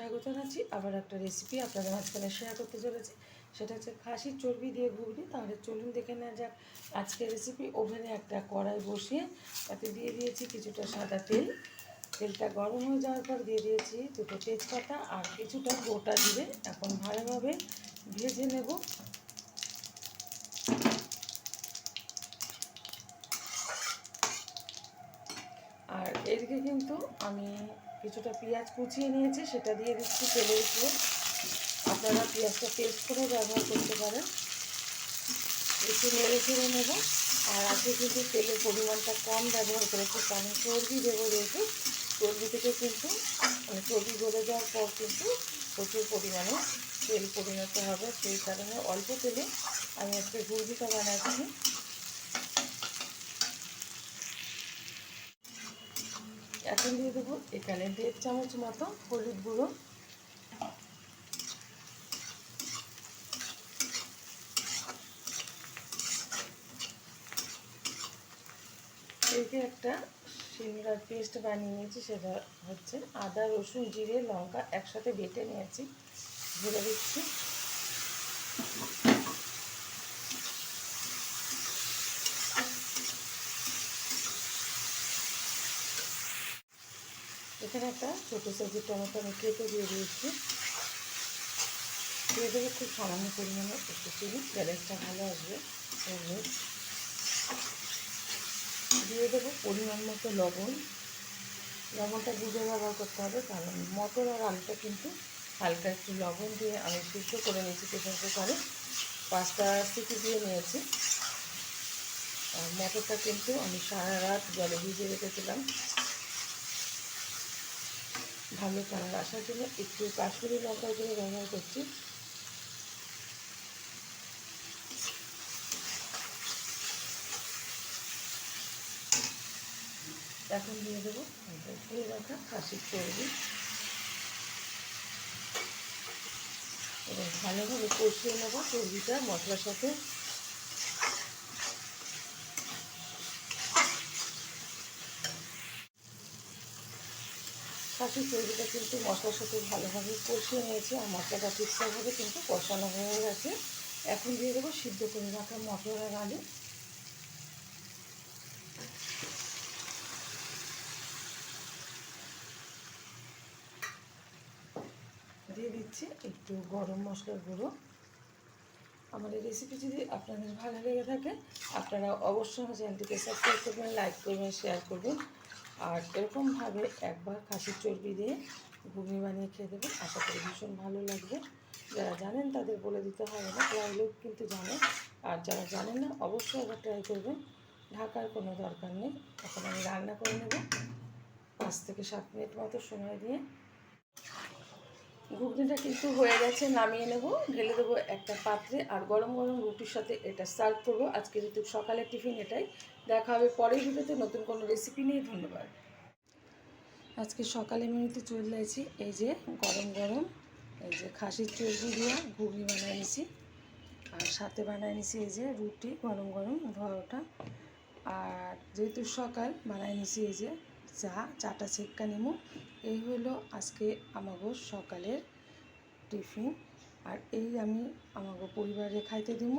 স্বাগত জানাচ্ছি। আবার একটা রেসিপি আপনাদের মাঝখানে শেয়ার করতে চলেছি, সেটা হচ্ছে খাসির চর্বি দিয়ে ঘুগনি। তাহলে চলুন দেখে নেওয়া যাক আজকের রেসিপি। ওভেনে একটা কড়াই বসিয়ে তাতে দিয়ে দিয়েছি কিছুটা সাদা তেল। তেলটা গরম হয়ে যাওয়ার পর দিয়ে দিয়েছি দুটো তেজপাতা আর কিছুটা গোটা জিরে। এখন ভালোভাবে ভেজে নেব। আর এদিকে কিন্তু আমি কিছুটা পেঁয়াজ কুচিয়ে নিয়েছি, সেটা দিয়ে দিচ্ছি তেলের উপরে। আপনারা পেঁয়াজটা পেস্ট করে ব্যবহার করতে পারেন। একটু নেড়ে চেড়ে নেব। আর আজকে কিন্তু তেলের পরিমাণটা কম ব্যবহার করেছি, কারণ চর্বি দেবো যেহেতু। চর্বি থেকে কিন্তু চর্বি গলে যাওয়ার পর কিন্তু প্রচুর পরিমাণে তেল পরিণত হবে, সেই কারণে অল্প তেলে আমি আজকে ঘুগনিটা বানাচ্ছি। এখন দিয়ে দেবো এখানে 1.5 চামচ মতো হলুদ গুঁড়ো, এতে একটা শিলনোড়ার পেস্ট বানিয়ে নিয়েছি, সেটা হচ্ছে আদা রসুন জিরে লঙ্কা একসাথে বেটে নিয়েছি, ভেজে দিচ্ছি। এখানে একটা ছোটো সাইজের টমেটো আমি কেটে দিয়ে দিয়েছি। দিয়ে দেবো খুব সামান্য পরিমাণে একটু চিনি, ব্যালেন্সটা ভালো আসবে। দিয়ে দেবো পরিমাণ মতো লবণ। লবণটা বুঝে ব্যবহার করতে হবে, কারণ মটর আর আলুটা কিন্তু হালকা একটু লবণ দিয়ে আমি সিদ্ধ করে নিয়েছি প্রেসার কুকারে। 5টা সিটি দিয়ে নিয়েছি। আর মটরটা কিন্তু আমি সারা রাত জলে ভিজিয়ে রেখেছিলাম ভালো কালার আসার জন্য। একটু কাশ্মীরি লঙ্কার গুঁড়ো ব্যবহার করছি। এখন দিয়ে দেবো ধুয়ে রাখা খাসির চর্বি এবং ভালোভাবে কষিয়ে নেবো চর্বিটা মশলার সাথে। খাসির চর্বিটা কিন্তু মশলার সাথে ভালোভাবে কষিয়ে নিয়েছি, আর মশলাটা ঠিকঠাকভাবে কিন্তু কষানো হয়ে গেছে। এখন দিয়ে দেবো সিদ্ধ করে রাখা মটর আর আলু। দিয়ে দিচ্ছি একটু গরম মশলার গুঁড়ো। আমার এই রেসিপি যদি আপনাদের ভালো লেগে থাকে, আপনারা অবশ্যই আমার চ্যানেলটিকে সাবস্ক্রাইব করবেন, লাইক করবেন, শেয়ার করবেন। আর এরকমভাবে একবার খাসির চর্বি দিয়ে ঘুগনি বানিয়ে খেয়ে দেবেন, আশা করি ভীষণ ভালো লাগবে। যারা জানেন তাদের বলে দিতে হবে না, প্রায় লোক কিন্তু জানে। আর যারা জানেন না অবশ্যই একবার ট্রাই করবেন, ঢাকার কোনো দরকার নেই। এখন আমি রান্না করে নেব 5 থেকে 7 মিনিট মতো সময় দিয়ে। ঘুগনিটা কিন্তু হয়ে গেছে, নামিয়ে নেব, ঢেলে দেবো একটা পাত্রে। আর গরম গরম রুটির সাথে এটা সার্ভ করবো। আজকে যেহেতু সকালের টিফিন এটাই। দেখা হবে পরের ভিডিওতে নতুন কোনো রেসিপি নিয়ে। ধন্যবাদ। আজকে সকালে মেনুতে চলে এসেছি এই যে গরম গরম এই যে খাসির চর্বি দিয়ে ঘুগনি বানিয়ে নিছি, আর সাথে বানিয়ে নিছি এই যে রুটি গরম গরম ধোয়া ওটা। আর যেহেতু সকাল বানিয়ে নিছি এই যে চাটা ছেক্কা নিমু। এই হলো আজকে আমাগো সকালের টিফিন। আর এই আমি আমাগো পরিবারে খাইতে দিব